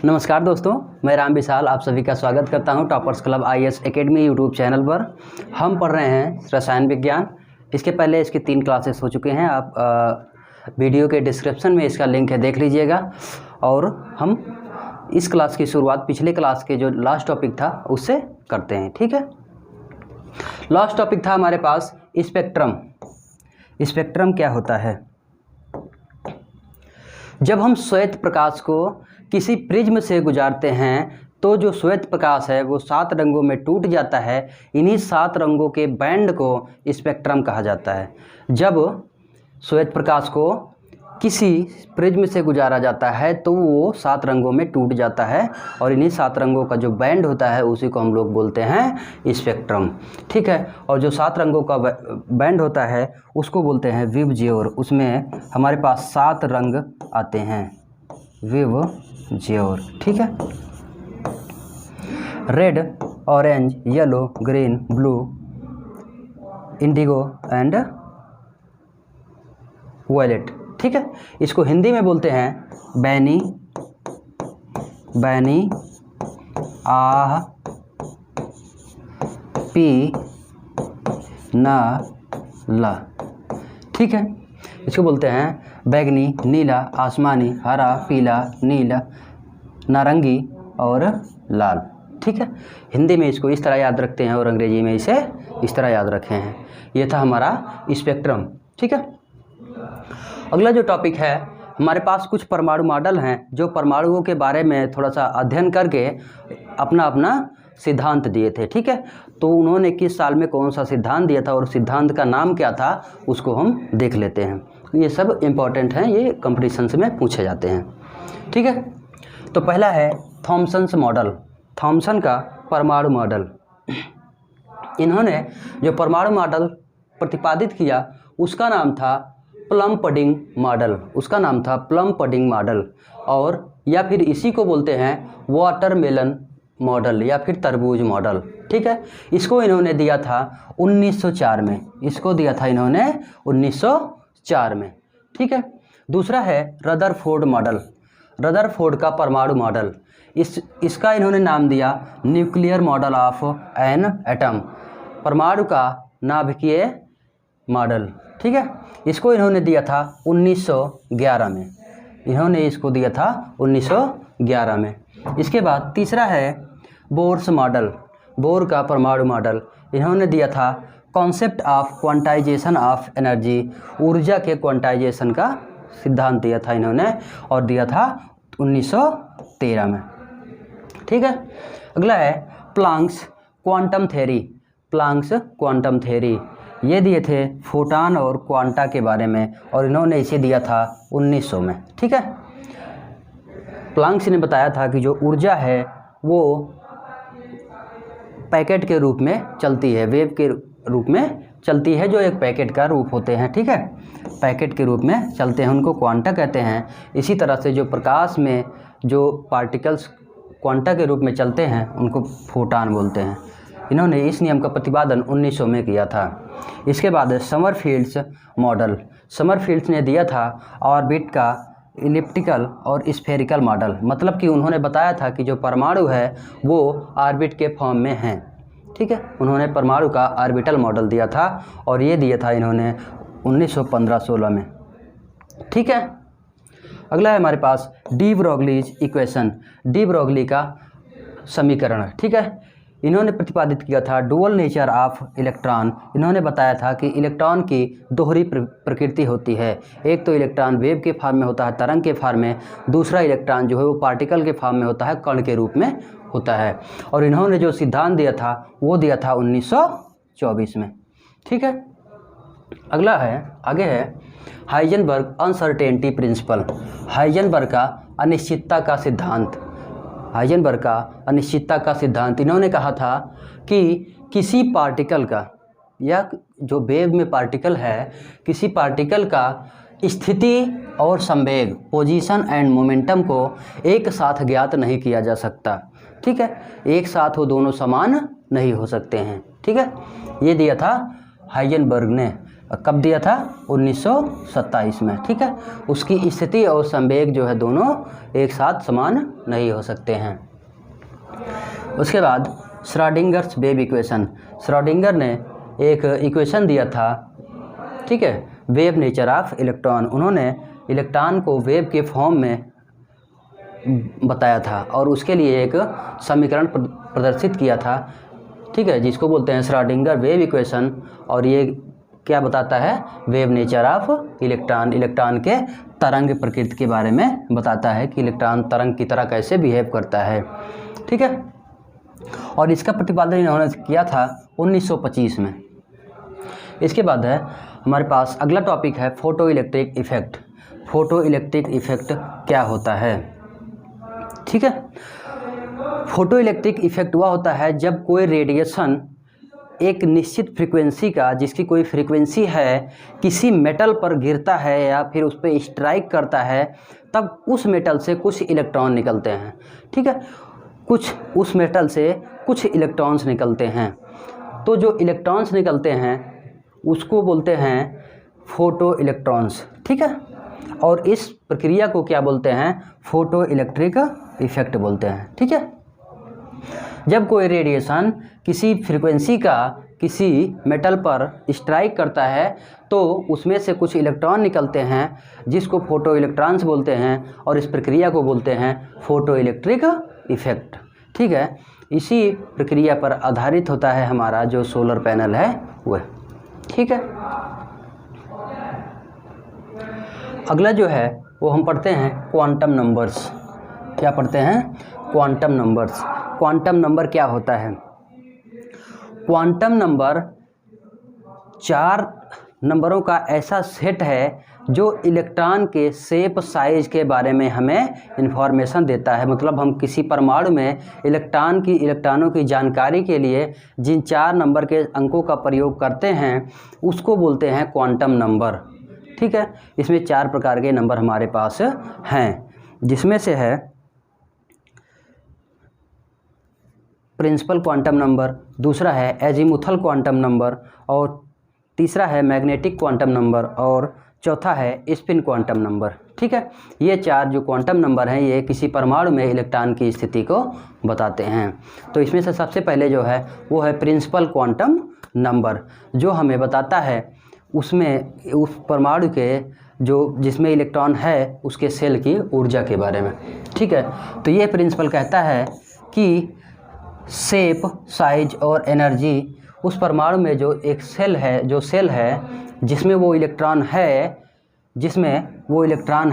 नमस्कार दोस्तों, मैं राम विशाल आप सभी का स्वागत करता हूं toppers club IAS academy YouTube channel पर। हम पढ़ रहे हैं रसायन विज्ञान। इसके पहले इसकी 3 क्लासेस हो चुके हैं। आप वीडियो के डिस्क्रिप्शन में इसका लिंक है, देख लीजिएगा। और हम इस क्लास की शुरुआत पिछले क्लास के जो लास्ट टॉपिक था उससे करते हैं। ठीक है, लास्ट टॉपिक था हमारे पास स्पेक्ट्रम। स्पेक्ट्रम क्या होता है? जब हम श्वेत प्रकाश को किसी प्रिज्म से गुजारते हैं तो जो श्वेत प्रकाश है वो 7 रंगों में टूट जाता है। इन्हीं 7 रंगों के बैंड को स्पेक्ट्रम कहा जाता है। जब श्वेत प्रकाश को किसी प्रिज्म से गुजारा जाता है तो वो 7 रंगों में टूट जाता है और इन्हीं 7 रंगों का जो बैंड होता है उसी को हम लोग बोलते हैं स्पेक्ट्रम। ठीक है, और जो 7 रंगों का बैंड होता है उसको बोलते हैं विव ज्योर। उसमें हमारे पास 7 रंग आते हैं, विव ज्योर। ठीक है, red, orange, yellow, green, blue, indigo and violet. ठीक है, इसको हिंदी में बोलते हैं बैनी, बैनी, आह, पी, ना, ला। ठीक है, इसको बोलते हैं बैगनी, नीला, आसमानी, हरा, पीला, नीला, नारंगी और लाल। ठीक है, हिंदी में इसको इस तरह याद रखते हैं और अंग्रेजी में इसे इस तरह याद रखे हैं। ये था हमारा स्पेक्ट्रम। ठीक है, अगला जो टॉपिक है, हमारे पास कुछ परमाणु मॉडल हैं जो परमाणुओं के बारे में थोड़ा सा अध्ययन करके अपना अपना सिद्धांत दिए थे। ठीक है, तो उन्होंने किस साल में कौन सा सिद्धांत दिया था और सिद्धांत का नाम क्या था उसको हम देख लेते हैं। ये सब इम्पॉर्टेंट हैं, ये कंपटीशन्स में पूछे जाते हैं। ठीक है, तो पहला है थॉमसन्स मॉडल, थॉमसन का परमाणु मॉडल। इन्होंने जो परमाणु मॉडल प्रतिपादित किया उसका नाम था प्लम पडिंग मॉडल, उसका नाम था प्लम पडिंग मॉडल, और या फिर इसी को बोलते हैं वाटरमेलन मॉडल या फिर तरबूज मॉडल। ठीक है, इसको इन्होंने दिया था 1904 में, इसको दिया था इन्होंने 1904 में। ठीक है, दूसरा है रदरफोर्ड मॉडल, रदरफोर्ड का परमाणु मॉडल। इसका इन्होंने नाम दिया nuclear model of an atom, परमाणु का नाभिकीय मॉडल। ठीक है, इसको इन्होंने दिया था 1911 में, इन्होंने इसको दिया था 1911 में। इसके बाद तीसरा है बोर्स मॉडल, बोर का परमाणु मॉडल। इन्होंने दिया था concept of quantization of energy, ऊर्जा के क्वांटाइजेशन का सिद्धांत दिया था इन्होंने और दिया था 1913 में। ठीक है, अगला है Planck's quantum theory, Planck's quantum theory. ये दिए थे फोटॉन और क्वांटा के बारे में और इन्होंने इसे दिया था 1900 में। ठीक है, प्लांक्स ने बताया था कि जो ऊर्जा है वो पैकेट के रूप में चलती है, वेव के रूप में चलती है, जो एक पैकेट का रूप होते हैं। ठीक है, पैकेट के रूप में चलते हैं, उनको क्वांटा कहते हैं। इसी तरह से जो प्रकाश में जो पार्टिकल्स क्वांटा के रूप में चलते हैं उनको फोटॉन बोलते हैं। इन्होंने इस नियम का प्रतिपादन 1900 में किया था। इसके बाद समरफील्ड्स मॉडल, समरफील्ड्स ने दिया था ऑर्बिट का इलिप्टिकल और स्फेरिकल मॉडल, मतलब कि उन्होंने बताया था कि जो परमाणु है वो ऑर्बिट के फॉर्म में हैं। ठीक है, उन्होंने परमाणु का ऑर्बिटल मॉडल दिया था और ये दिया था इन्होंने 1915-16 में। ठीक है, अगला है हमारे पास de Broglie's equation, de Broglie का समीकरण। ठीक है, इन्होंने प्रतिपादित किया था डुअल नेचर ऑफ इलेक्ट्रॉन। इन्होंने बताया था कि इलेक्ट्रॉन की दोहरी प्रकृति होती है, एक तो इलेक्ट्रॉन वेव के फॉर्म में होता है, तरंग के फॉर्म में, दूसरा इलेक्ट्रॉन जो है वो पार्टिकल के फॉर्म में होता है, कण के रूप में होता है। और इन्होंने जो सिद्धांत दिया था वो दिया था 1924 में। ठीक है, अगला है, आगे है हाइजेनबर्ग अनसर्टेनिटी प्रिंसिपल, हाइजेनबर्ग का अनिश्चितता का सिद्धांत, हाइजेनबर्ग का अनिश्चितता का सिद्धांत। इन्होंने कहा था कि किसी पार्टिकल का या जो वेव में पार्टिकल है, किसी पार्टिकल का स्थिति और संवेग, पोजीशन एंड मोमेंटम को एक साथ ज्ञात नहीं किया जा सकता। ठीक है, एक साथ वो दोनों समान नहीं हो सकते हैं। ठीक है, ये दिया था हाइजेनबर्ग ने। कब दिया था? 1927 में। ठीक है, उसकी स्थिति और संवेग जो है दोनों एक साथ समान नहीं हो सकते हैं। उसके बाद श्रोडिंगर्स वेव इक्वेशन, श्रोडिंगर ने एक इक्वेशन दिया था, ठीक है, वेव नेचर ऑफ इलेक्ट्रॉन। उन्होंने इलेक्ट्रॉन को वेव के फॉर्म में बताया था और उसके लिए एक समीकरण प्रदर्शित किया था, ठीक है, जिसको बोलते हैं श्रोडिंगर वेव इक्वेशन। और ये क्या बताता है? Wave nature of electron, electron के तरंग प्रकृति के बारे में बताता है कि इलेक्ट्रॉन तरंग की तरह कैसे बिहेव करता है। ठीक है, और इसका प्रतिपादन इन्होंने किया था 1925 में। इसके बाद है हमारे पास अगला टॉपिक है photo electric effect. Photo electric effect क्या होता है? ठीक है, फोटो इलेक्ट्रिक इफेक्ट वह होता है जब कोई रेडिएशन एक निश्चित फ्रीक्वेंसी का, जिसकी कोई फ्रीक्वेंसी है, किसी मेटल पर गिरता है या फिर उस पर स्ट्राइक करता है, तब उस मेटल से कुछ इलेक्ट्रॉन निकलते हैं। ठीक है, कुछ उस मेटल से कुछ इलेक्ट्रॉन्स निकलते हैं। तो जो इलेक्ट्रॉन्स निकलते हैं उसको बोलते हैं फोटो इलेक्ट्रॉन्स। ठीक है, और इस प्रक्रिया को क्या बोलते हैं? फोटो इलेक्ट्रिक इफेक्ट बोलते हैं। ठीक है, जब कोई रेडिएशन किसी फ्रीक्वेंसी का किसी मेटल पर स्ट्राइक करता है तो उसमें से कुछ इलेक्ट्रॉन निकलते हैं जिसको फोटो इलेक्ट्रॉन्स बोलते हैं, और इस प्रक्रिया को बोलते हैं फोटो इलेक्ट्रिक इफेक्ट। ठीक है, इसी प्रक्रिया पर आधारित होता है हमारा जो सोलर पैनल है वह। ठीक है, अगला जो है वो हम पढ़ते हैं क्वांटम नंबर्स। क्या पढ़ते हैं? Quantum numbers. क्वांटम नंबर क्या होता है? क्वांटम नंबर 4 नंबरों का ऐसा सेट है जो इलेक्ट्रॉन के शेप साइज के बारे में हमें इंफॉर्मेशन देता है। मतलब हम किसी परमाणु में इलेक्ट्रॉनों की जानकारी के लिए जिन 4 नंबर के अंकों का प्रयोग करते हैं उसको बोलते हैं क्वांटम नंबर। ठीक है, इसमें 4 प्रकार के नंबर हमारे पास हैं, जिसमें से है प्रिंसिपल क्वांटम नंबर, दूसरा है एजीमुथल क्वांटम नंबर, और तीसरा है मैग्नेटिक क्वांटम नंबर, और चौथा है स्पिन क्वांटम नंबर। ठीक है, ये 4 जो क्वांटम नंबर हैं ये किसी परमाणु में इलेक्ट्रॉन की स्थिति को बताते हैं। तो इसमें से सबसे पहले जो है वो है प्रिंसिपल क्वांटम नंबर, जो हमें बताता है उसमें उस परमाणु के जो जिसमें इलेक्ट्रॉन है उसके सेल की ऊर्जा के बारे में। ठीक है, तो ये प्रिंसिपल कहता है कि शेप, साइज और एनर्जी उस परमाणु में जो एक सेल है जिसमें वो इलेक्ट्रॉन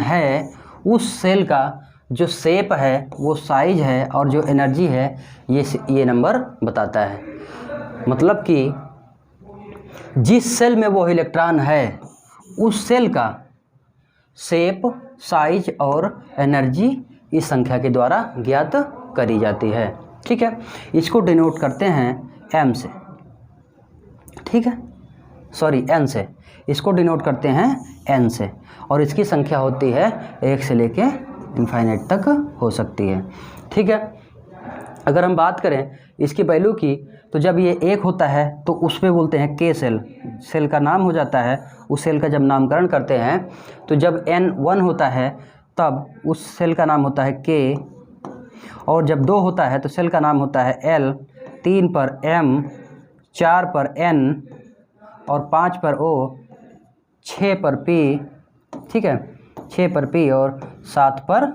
है, उस सेल का जो शेप है, वो साइज है और जो एनर्जी है, ये नंबर बताता है। मतलब कि जिस सेल में वो इलेक्ट्रॉन है उस सेल का शेप, साइज और एनर्जी इस संख्या के द्वारा ज्ञात करी जाती है। ठीक है, इसको डिनोट करते हैं एम से। ठीक है, सॉरी एन से, इसको डिनोट करते हैं एन से, और इसकी संख्या होती है 1 से लेके इनफाइनाइट तक हो सकती है। ठीक है, अगर हम बात करें इसकी वैल्यू की, तो जब ये 1 होता है तो उस पे बोलते हैं के सेल का नाम हो जाता है। उस सेल का जब नामकरण करते हैं तो जब n 1 होता है तब उस सेल का नाम होता है के, और जब 2 होता है तो सेल का नाम होता है L, 3 पर M, 4 पर N और 5 पर O, 6 पर P, ठीक है, 6 पर P और 7 पर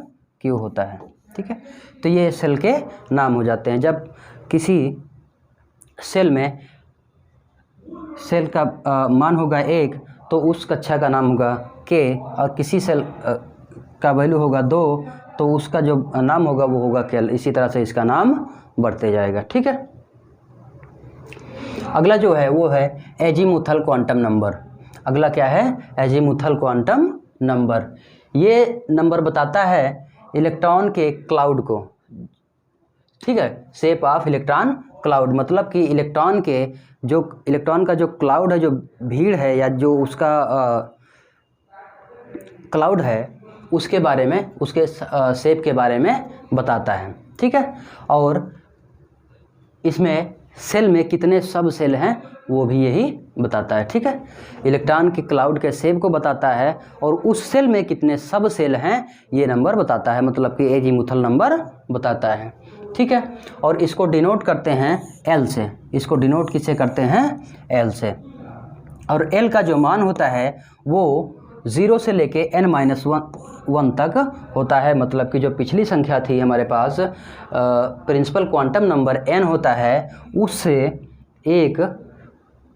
Q होता है। ठीक है, तो ये सेल के नाम हो जाते हैं। जब किसी सेल में सेल का मान होगा 1 तो उस कक्षा का नाम होगा K, और किसी सेल का वैल्यू होगा 2 तो उसका जो नाम होगा वो होगा L। इसी तरह से इसका नाम बढ़ते जाएगा। ठीक है, अगला जो है वो है एजीमुथल क्वांटम नंबर। अगला क्या है? Azimuthal quantum number. ये नंबर बताता है इलेक्ट्रॉन के क्लाउड को। ठीक है, शेप ऑफ इलेक्ट्रॉन क्लाउड, मतलब कि इलेक्ट्रॉन का जो क्लाउड है, जो भीड़ है या जो उसका क्लाउड है, उसके बारे में, उसके शेप के बारे में बताता है। ठीक है, और इसमें सेल में कितने सब सेल हैं वो भी यही बताता है। ठीक है, इलेक्ट्रॉन के क्लाउड के शेप को बताता है और उस सेल में कितने सब सेल हैं ये नंबर बताता है, मतलब कि एजीमुथल नंबर बताता है। ठीक है, और इसको डिनोट करते हैं एल से। इसको डिनोट किससे करते हैं? एल से। और एल का जो मान होता है वो 0 से लेके n-1 तक होता है, मतलब कि जो पिछली संख्या थी हमारे पास प्रिंसिपल क्वांटम नंबर n होता है उससे एक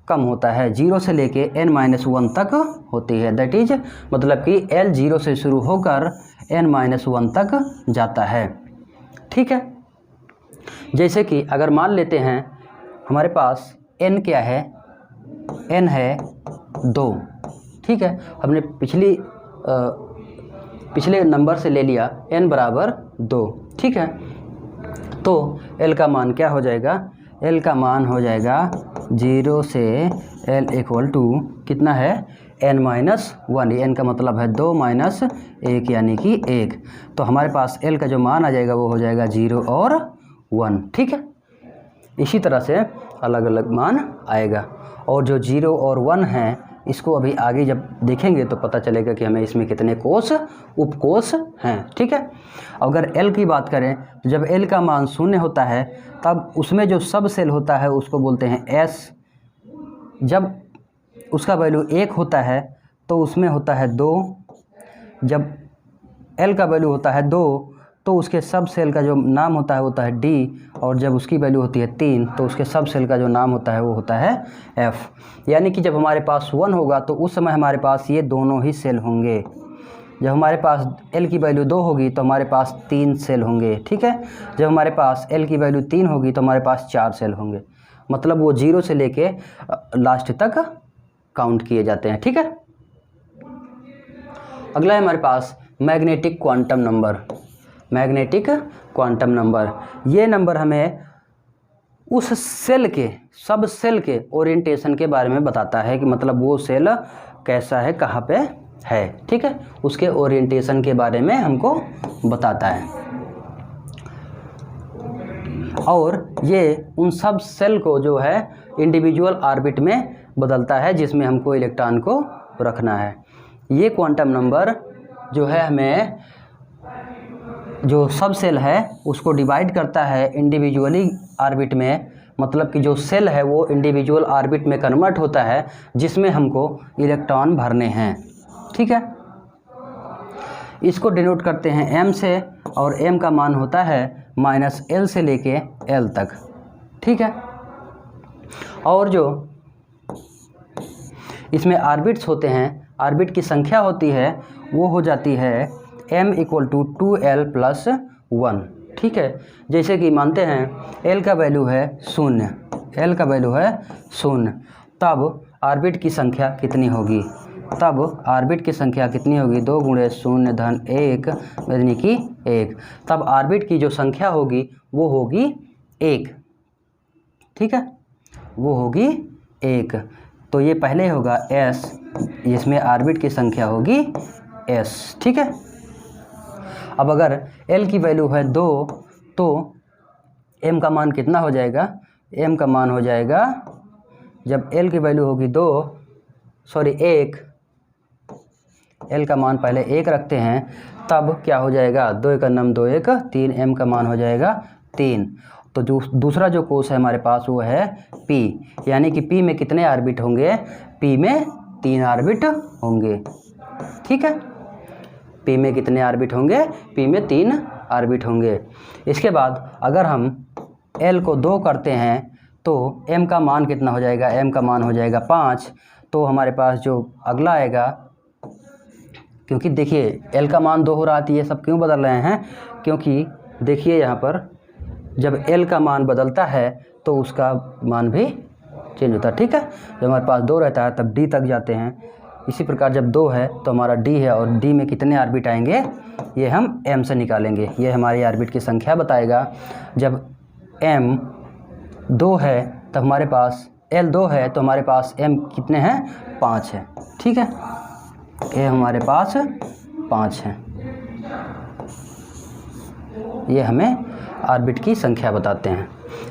कम होता है, 0 से लेके n-1 तक होती है। दैट इज मतलब कि l 0 से शुरू होकर n-1 तक जाता है। ठीक है, जैसे कि अगर मान लेते हैं हमारे पास n क्या है, n है 2। ठीक है, हमने पिछले नंबर से ले लिया n बराबर 2। ठीक है, तो l का मान क्या हो जाएगा? l का मान हो जाएगा 0 से l इक्वल टू कितना है? n-1। n का मतलब है 2 माइनस 1 यानी कि 1। तो हमारे पास l का जो मान आ जाएगा वो हो जाएगा 0 और 1। ठीक है, इसी तरह से अलग अलग मान आएगा। और जो 0 और 1 हैं इसको अभी आगे जब देखेंगे तो पता चलेगा कि हमें इसमें कितने कोष उपकोष हैं। ठीक है, अगर L की बात करें तो जब L का मान 0 होता है तब उसमें जो सब सेल होता है उसको बोलते हैं S। जब उसका वैल्यू 1 होता है तो उसमें होता है 2। जब L का वैल्यू होता है 2 तो उसके सब सेल का जो नाम होता है D, और जब उसकी वैल्यू होती है 3 तो उसके सब सेल का जो नाम होता है वो होता है F। यानी कि जब हमारे पास 1 होगा तो उस समय हमारे पास ये दोनों ही सेल होंगे। जब हमारे पास L की वैल्यू 2 होगी तो हमारे पास 3 सेल होंगे। ठीक है, जब हमारे पास L की वैल्यू 3 होगी तो हमारे पास 4 सेल होंगे, मतलब वो 0 से लेके लास्ट तक काउंट किए जाते हैं। ठीक है, अगला है हमारे पास magnetic quantum number. Magnetic quantum number, ये नंबर हमें उस सेल के सब सेल के ओरिएंटेशन के बारे में बताता है कि मतलब वो सेल कैसा है, कहाँ पे है। ठीक है, उसके ओरिएंटेशन के बारे में हमको बताता है। और ये उन सब सेल को जो है इंडिविजुअल ऑर्बिट में बदलता है जिसमें हमको इलेक्ट्रॉन को रखना है। ये क्वांटम नंबर जो है हमें जो सब सेल है उसको डिवाइड करता है इंडिविजुअली ऑर्बिट में, मतलब कि जो सेल है वो इंडिविजुअल ऑर्बिट में कन्वर्ट होता है जिसमें हमको इलेक्ट्रॉन भरने हैं। ठीक है, इसको डिनोट करते हैं m से, और m का मान होता है -L से लेके L तक। ठीक है, और जो इसमें ऑर्बिट्स होते हैं, ऑर्बिट की संख्या होती है वो हो जाती है m = 2l + 1। ठीक है, जैसे कि मानते हैं l का वैल्यू है 0, l का वैल्यू है 0, तब ऑर्बिट की संख्या कितनी होगी? तब ऑर्बिट की संख्या कितनी होगी? 2 × 0 + 1 यानी कि 1। तब ऑर्बिट की जो संख्या होगी वो होगी 1। ठीक है, वो होगी 1। तो ये पहले होगा s, जिसमें ऑर्बिट की संख्या होगी s। ठीक है, अब अगर l की वैल्यू है 2 तो m का मान कितना हो जाएगा? m का मान हो जाएगा, जब l की वैल्यू होगी 1, l का मान पहले 1 रखते हैं, तब क्या हो जाएगा? 2 × 9 = 2 1 3, m का मान हो जाएगा 3। तो जो दूसरा जो कोष है हमारे पास वो है p, यानी कि p में कितने ऑर्बिट होंगे? p में 3 ऑर्बिट होंगे। ठीक है, p में कितने ऑर्बिट होंगे? p में 3 ऑर्बिट होंगे। इसके बाद अगर हम l को 2 करते हैं तो m का मान कितना हो जाएगा? m का मान हो जाएगा 5। तो हमारे पास जो अगला आएगा, क्योंकि देखिए l का मान 2 हो रहा है, ये सब क्यों बदल रहे हैं? क्योंकि देखिए यहाँ पर जब l का मान बदलता है तो उसका मान भी चेंज होता है। ठीक है, जब हमारे पास 2 रहता है तब d तक जाते हैं। इसी प्रकार जब 2 है तो हमारा d है, और d में कितने ऑर्बिट आएंगे ये हम m से निकालेंगे। ये हमारी ऑर्बिट की संख्या बताएगा। जब m 2 है तब हमारे पास l 2 है तो हमारे पास m कितने हैं? 5 है। ठीक है, ये हमारे पास 5 है, ये हमें ऑर्बिट की संख्या बताते हैं।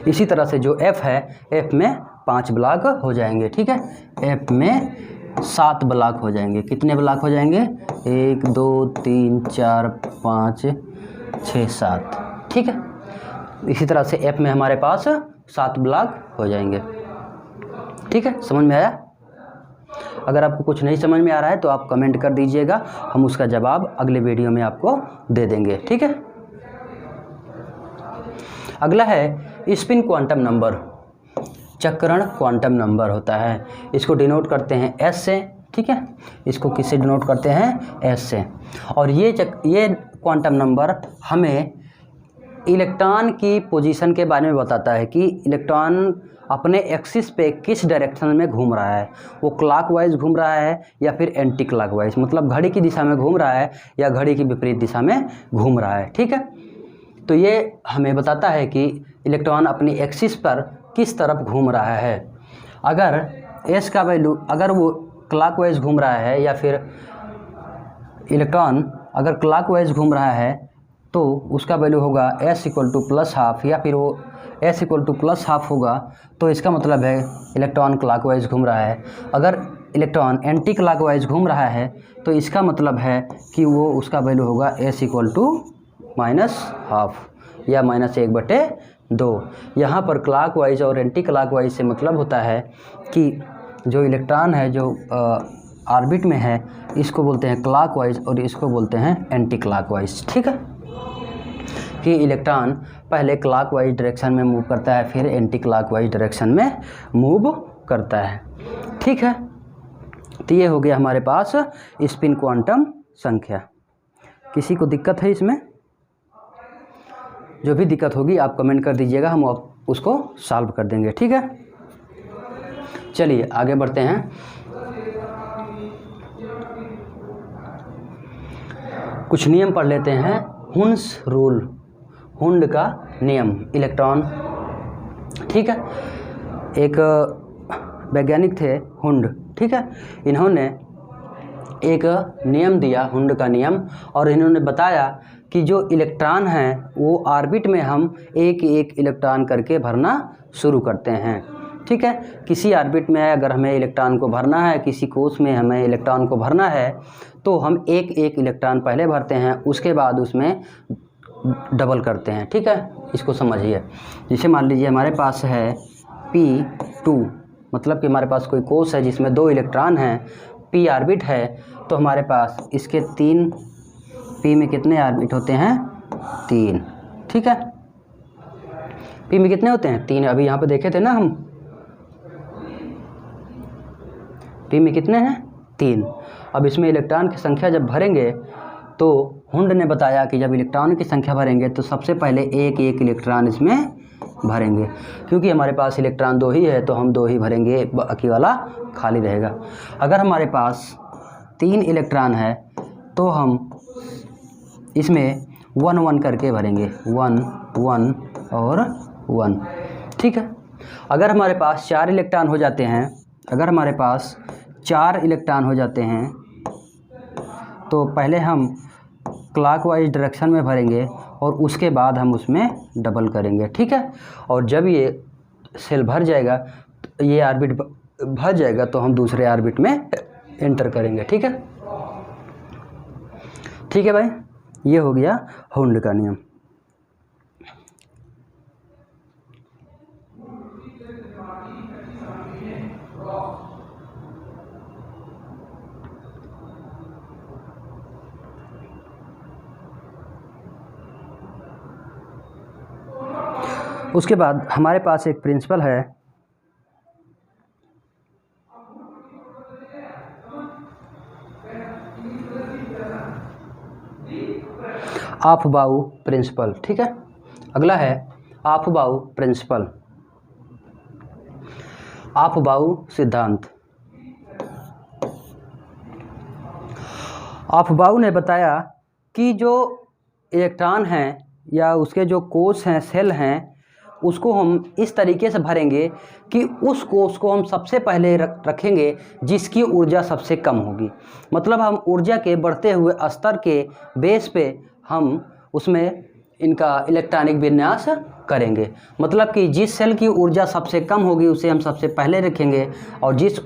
इसी तरह से जो F है, F में 5 ब्लॉक हो जाएंगे, ठीक है। F में 7 ब्लॉक हो जाएंगे। कितने ब्लॉक हो जाएंगे? 1 2 3 4 5 6 7, ठीक है। इसी तरह से F में हमारे पास 7 ब्लॉक हो जाएंगे, ठीक है। समझ में आया? अगर आपको कुछ नहीं समझ में आ रहा है तो आप कमेंट कर दीजिएगा, हम उसका जवाब अगले वीडियो में आपको दे देंगे, ठीक है। अगला है स्पिन क्वांटम नंबर। चक्रण क्वांटम नंबर होता है, इसको डिनोट करते हैं S से, ठीक है। इसको किससे डिनोट करते हैं? S से। और ये क्वांटम नंबर हमें इलेक्ट्रॉन की पोजीशन के बारे में बताता है कि इलेक्ट्रॉन अपने एक्सिस पे किस डायरेक्शन में घूम रहा है। वो क्लॉकवाइज घूम रहा है या फिर एंटी क्लॉकवाइज, मतलब घड़ी की दिशा में घूम रहा है या घड़ी की विपरीत दिशा में घूम रहा है, ठीक है। तो ये हमें बताता है कि इलेक्ट्रॉन अपनी एक्सिस पर किस तरफ घूम रहा है। अगर S का वैल्यू, अगर वो क्लॉकवाइज घूम रहा है या फिर इलेक्ट्रॉन अगर क्लॉकवाइज घूम रहा है तो उसका वैल्यू होगा S = +½ या फिर वो S = +½ होगा, तो इसका मतलब है इलेक्ट्रॉन क्लॉकवाइज घूम रहा है। अगर इलेक्ट्रॉन एंटी क्लॉकवाइज घूम रहा है तो इसका मतलब है कि वो उसका वैल्यू होगा S = -½ या -1/2। यहाँ पर क्लॉकवाइज और एंटी क्लॉकवाइज से मतलब होता है कि जो इलेक्ट्रॉन है जो ऑर्बिट में है, इसको बोलते हैं क्लॉकवाइज और इसको बोलते हैं एंटी क्लॉकवाइज, ठीक है। कि इलेक्ट्रॉन पहले क्लॉकवाइज डायरेक्शन में मूव करता है, फिर एंटी क्लॉकवाइज डायरेक्शन में मूव करता है, ठीक है। तो ये हो गया हमारे पास स्पिन क्वांटम संख्या। किसी को दिक्कत है इसमें? जो भी दिक्कत होगी आप कमेंट कर दीजिएगा, हम उसको सॉल्व कर देंगे, ठीक है। चलिए आगे बढ़ते हैं। कुछ नियम पढ़ लेते हैं। हुंड्स रूल, हुंड का नियम, इलेक्ट्रॉन, ठीक है। एक वैज्ञानिक थे हुंड, ठीक है। इन्होंने एक नियम दिया, हुंड का नियम, और इन्होंने बताया कि जो इलेक्ट्रॉन हैं वो ऑर्बिट में हम एक एक इलेक्ट्रॉन करके भरना शुरू करते हैं, ठीक है। किसी ऑर्बिट में अगर हमें इलेक्ट्रॉन को भरना है, किसी कोष में हमें इलेक्ट्रॉन को भरना है, तो हम एक एक इलेक्ट्रॉन पहले भरते हैं, उसके बाद उसमें डबल करते हैं, ठीक है। इसको समझिए। जैसे मान लीजिए हमारे पास है P2, मतलब कि हमारे पास कोई कोष है जिसमें 2 इलेक्ट्रॉन हैं, P ऑर्बिट है, तो हमारे पास इसके 3, P में कितने ऑर्बिट होते हैं? 3, ठीक है। P में कितने होते हैं? 3। अभी यहाँ पे देखे थे ना हम, P में कितने हैं? 3। अब इसमें इलेक्ट्रॉन की संख्या जब भरेंगे तो हुंड ने बताया कि जब इलेक्ट्रॉन की संख्या भरेंगे तो सबसे पहले एक एक इलेक्ट्रॉन इसमें भरेंगे, क्योंकि हमारे पास इलेक्ट्रॉन 2 ही है तो हम 2 ही भरेंगे, बाकी वाला खाली रहेगा। अगर हमारे पास 3 इलेक्ट्रॉन है तो हम इसमें 1 1 करके भरेंगे, 1 1 और 1, ठीक है। अगर हमारे पास 4 इलेक्ट्रॉन हो जाते हैं, अगर हमारे पास 4 इलेक्ट्रॉन हो जाते हैं तो पहले हम क्लॉकवाइज डायरेक्शन में भरेंगे और उसके बाद हम उसमें डबल करेंगे, ठीक है। और जब ये सेल भर जाएगा, ये ऑर्बिट भर जाएगा, तो हम दूसरे ऑर्बिट में एंटर करेंगे, ठीक है। ठीक है भाई, ये हो गया हुंड का नियम। उसके बाद हमारे पास एक प्रिंसिपल है, ऑफबाउ प्रिंसिपल, ठीक है। अगला है ऑफबाउ प्रिंसिपल, ऑफबाउ सिद्धांत। ऑफबाउ ने बताया कि जो इलेक्ट्रॉन हैं या उसके जो कोष हैं, सेल हैं, उसको हम इस तरीके से भरेंगे कि उस कोष को हम सबसे पहले रखेंगे जिसकी ऊर्जा सबसे कम होगी। मतलब हम ऊर्जा के बढ़ते हुए स्तर के बेस पे हम उसमें इनका इलेक्ट्रॉनिक विन्यास करेंगे। मतलब कि जिस सेल की ऊर्जा सबसे कम होगी उसे हम सबसे पहले रखेंगे, और जिस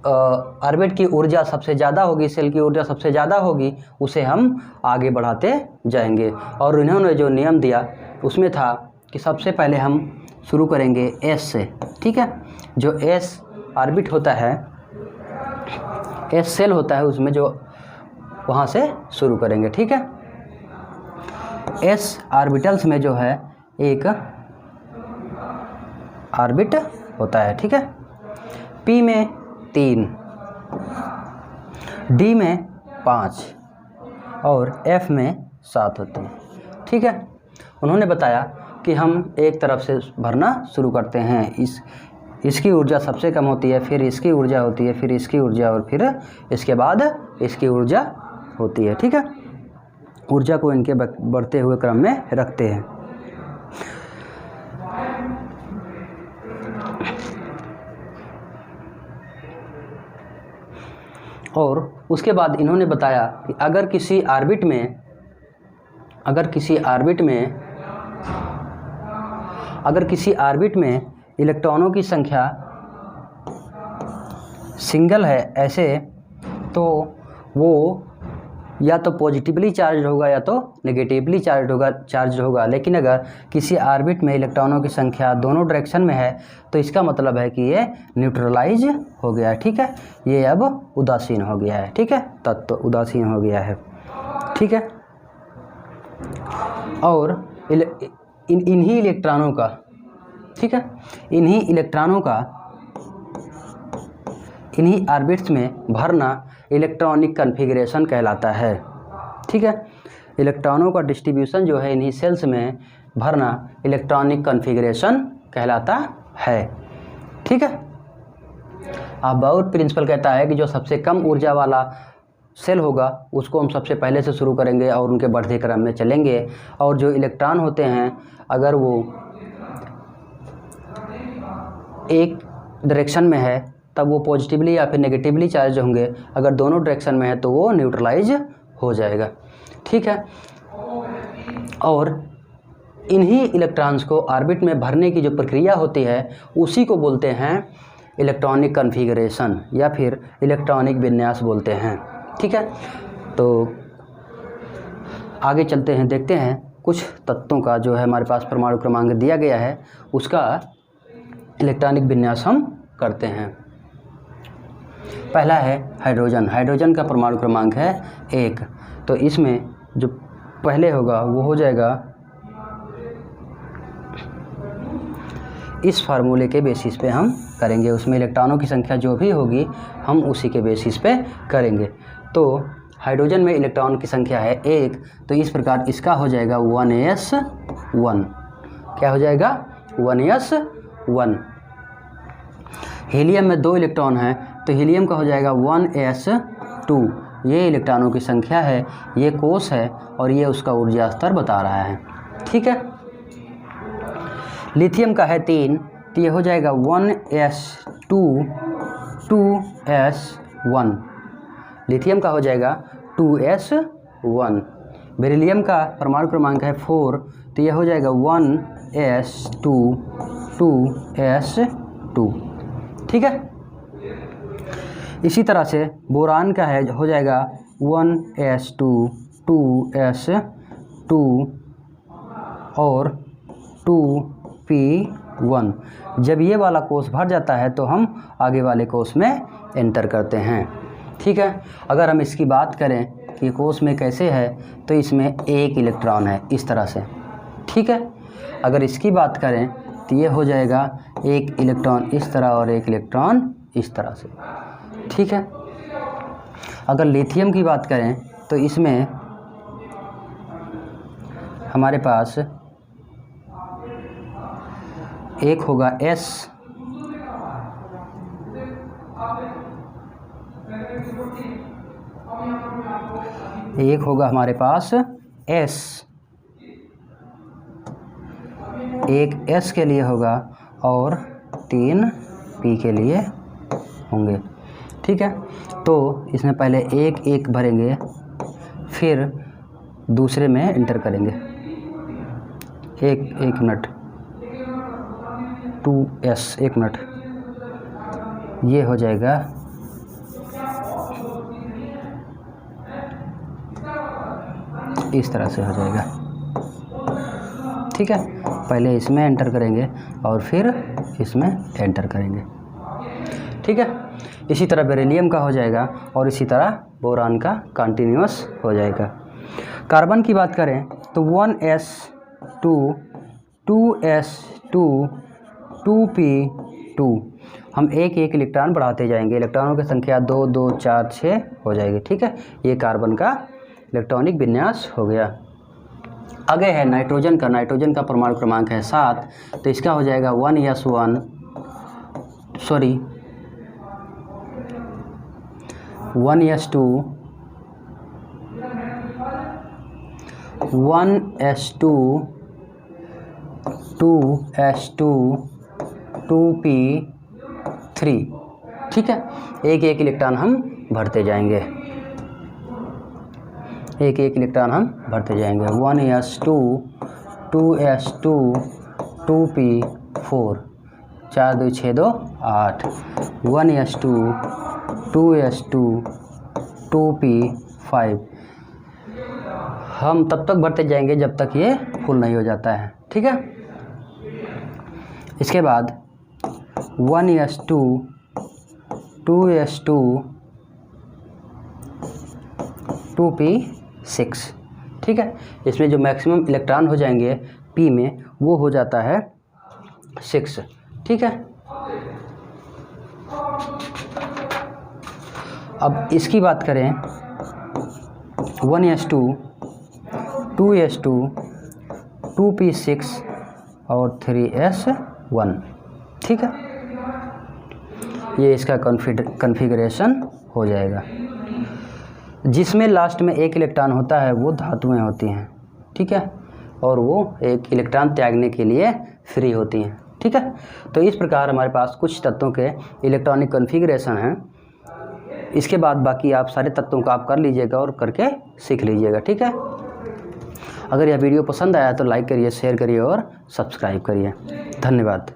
ऑर्बिट की ऊर्जा सबसे ज़्यादा होगी, सेल की ऊर्जा सबसे ज़्यादा होगी, उसे हम आगे बढ़ाते जाएंगे। और इन्होंने जो नियम दिया उसमें था कि सबसे पहले हम शुरू करेंगे एस से, ठीक है। जो एस ऑर्बिट होता है, एस सेल होता है, उसमें जो वहाँ से शुरू करेंगे, ठीक है। एस ऑर्बिटल्स में जो है एक ऑर्बिट होता है, ठीक है। पी में 3, डी में 5 और एफ में 7 होते हैं, ठीक है। उन्होंने बताया कि हम एक तरफ से भरना शुरू करते हैं। इसकी ऊर्जा सबसे कम होती है, फिर इसकी ऊर्जा होती है, फिर इसकी ऊर्जा, और फिर इसके बाद इसकी ऊर्जा होती है, ठीक है। ऊर्जा को इनके बढ़ते हुए क्रम में रखते हैं। और उसके बाद इन्होंने बताया कि अगर किसी ऑर्बिट में इलेक्ट्रॉनों की संख्या सिंगल है ऐसे, तो वो या तो पॉजिटिवली चार्ज होगा या तो नेगेटिवली चार्ज होगा। लेकिन अगर किसी ऑर्बिट में इलेक्ट्रॉनों की संख्या दोनों डायरेक्शन में है तो इसका मतलब है कि ये न्यूट्रलाइज हो गया है, ठीक है। ये अब उदासीन हो गया है, ठीक है, तत्व उदासीन हो गया है, ठीक है। और इन्हीं इलेक्ट्रॉनों का, ठीक है, इन्हीं इलेक्ट्रॉनों का इन्हीं ऑर्बिट्स में भरना इलेक्ट्रॉनिक कन्फिग्रेशन कहलाता है, ठीक है। इलेक्ट्रॉनों का डिस्ट्रीब्यूशन जो है इन्हीं सेल्स में भरना इलेक्ट्रॉनिक कन्फिग्रेशन कहलाता है, ठीक है। अब बाउर प्रिंसिपल कहता है कि जो सबसे कम ऊर्जा वाला सेल होगा उसको हम सबसे पहले से शुरू करेंगे और उनके बढ़ते क्रम में चलेंगे। और जो इलेक्ट्रॉन होते हैं अगर वो एक डायरेक्शन में है तब वो पॉजिटिवली या फिर नेगेटिवली चार्ज होंगे, अगर दोनों डायरेक्शन में है तो वो न्यूट्रलाइज हो जाएगा, ठीक है। और इन्हीं इलेक्ट्रॉन्स को ऑर्बिट में भरने की जो प्रक्रिया होती है उसी को बोलते हैं इलेक्ट्रॉनिक कन्फिगरेशन या फिर इलेक्ट्रॉनिक विन्यास बोलते हैं, ठीक है। तो आगे चलते हैं, देखते हैं कुछ तत्वों का जो है हमारे पास परमाणु क्रमांक दिया गया है उसका इलेक्ट्रॉनिक विन्यास हम करते हैं। पहला है हाइड्रोजन। हाइड्रोजन का परमाणु क्रमांक है 1। तो इसमें जो पहले होगा वो हो जाएगा इस फार्मूले के बेसिस पे हम करेंगे, उसमें इलेक्ट्रॉनों की संख्या जो भी होगी हम उसी के बेसिस पे करेंगे। तो हाइड्रोजन में इलेक्ट्रॉन की संख्या है 1, तो इस प्रकार इसका हो जाएगा 1s1। क्या हो जाएगा? 1s1। हीलियम में 2 इलेक्ट्रॉन हैं तो हीलियम का हो जाएगा 1s2। ये इलेक्ट्रॉनों की संख्या है, ये कोष है और ये उसका ऊर्जा स्तर बता रहा है, ठीक है। लिथियम का है 3 तो ये हो जाएगा 1s2 2s1। लिथियम का हो जाएगा 2s1। बेरिलियम का परमाणु क्रमांक है 4 तो ये हो जाएगा 1s2 2s2, ठीक है। इसी तरह से बोरान का है हो जाएगा 1s2 2s2 और 2p1। जब ये वाला कोष भर जाता है तो हम आगे वाले कोष में एंटर करते हैं, ठीक है। अगर हम इसकी बात करें कि कोष में कैसे है तो इसमें 1 इलेक्ट्रॉन है इस तरह से, ठीक है। अगर इसकी बात करें तो ये हो जाएगा 1 इलेक्ट्रॉन इस तरह और 1 इलेक्ट्रॉन इस तरह से, ठीक है। अगर लिथियम की बात करें तो इसमें हमारे पास एक होगा S, एक होगा हमारे पास S, एक S के लिए होगा और 3 P के लिए होंगे, ठीक है। तो इसमें पहले 1 1 भरेंगे फिर दूसरे में इंटर करेंगे, एक मिनट 2s, एक मिनट, ये हो जाएगा इस तरह से हो जाएगा। ठीक है, पहले इसमें एंटर करेंगे और फिर इसमें एंटर करेंगे। ठीक है, इसी तरह बेरिलियम का हो जाएगा और इसी तरह बोरान का कंटिन्यूअस हो जाएगा। कार्बन की बात करें तो 1s2 2s2 2p2, हम एक एक इलेक्ट्रॉन बढ़ाते जाएंगे, इलेक्ट्रॉनों की संख्या 2 2 4 6 हो जाएगी। ठीक है, ये कार्बन का इलेक्ट्रॉनिक विन्यास हो गया। आगे है नाइट्रोजन का। नाइट्रोजन का परमाणु क्रमांक है 7, तो इसका हो जाएगा 1s2 2s2 2p3। ठीक है, एक एक इलेक्ट्रॉन हम भरते जाएंगे, एक एक इलेक्ट्रॉन हम भरते जाएंगे। 1s2 2s2 2p4, 4 2 6 2 8, 1s2 2s2 2p5। हम तब तक भरते जाएंगे जब तक ये फुल नहीं हो जाता है। ठीक है, इसके बाद 1s2 2s2 2p6। ठीक है, इसमें जो मैक्सिमम इलेक्ट्रॉन हो जाएंगे p में वो हो जाता है 6। ठीक है, अब इसकी बात करें 1s2 2s2 2p6 और 3s1। ठीक है, ये इसका कॉन्फ़िगरेशन हो जाएगा। जिसमें लास्ट में एक इलेक्ट्रॉन होता है वो धातुएं होती हैं। ठीक है, और वो एक इलेक्ट्रॉन त्यागने के लिए फ्री होती हैं। ठीक है, तो इस प्रकार हमारे पास कुछ तत्वों के इलेक्ट्रॉनिक कॉन्फ़िगरेशन हैं। इसके बाद बाकी आप सारे तत्वों का आप कर लीजिएगा और करके सीख लीजिएगा। ठीक है, अगर यह वीडियो पसंद आया तो लाइक करिए, शेयर करिए और सब्सक्राइब करिए। धन्यवाद।